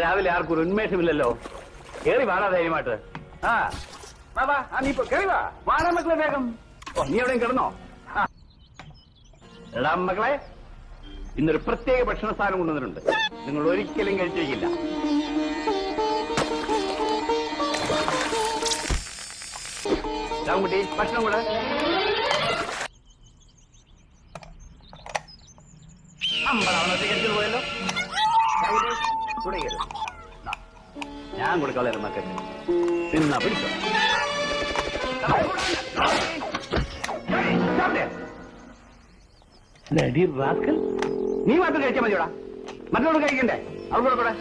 രാവിലെ ആർക്കും ഒരു ഉന്മേഷമില്ലല്ലോ. കേറി വാടാ ധൈര്യമായിട്ട്. നീ ഇപ്പൊ കേറി വാടാ മക്കളെ വേഗം. നീ എവിടെയും കിടന്നോ? എടാ മക്കളെ, ഇന്നൊരു പ്രത്യേക ഭക്ഷണ സാധനം കൊണ്ടുവന്നിട്ടുണ്ട്. നിങ്ങൾ ഒരിക്കലും കഴിച്ചിരിക്കില്ല. രാമൻകുട്ടി, ഭക്ഷണം കൂടെ. പോയല്ലോ. ഞാൻ കൊടുക്കാതെ മക്കൾക്ക് തിന്നാ പിടിച്ചോ. നീ മാത്രം കഴിച്ചാൽ മതിയോടാ, മറ്റോട് കഴിക്കണ്ടേ? അവളോട് കൂടെ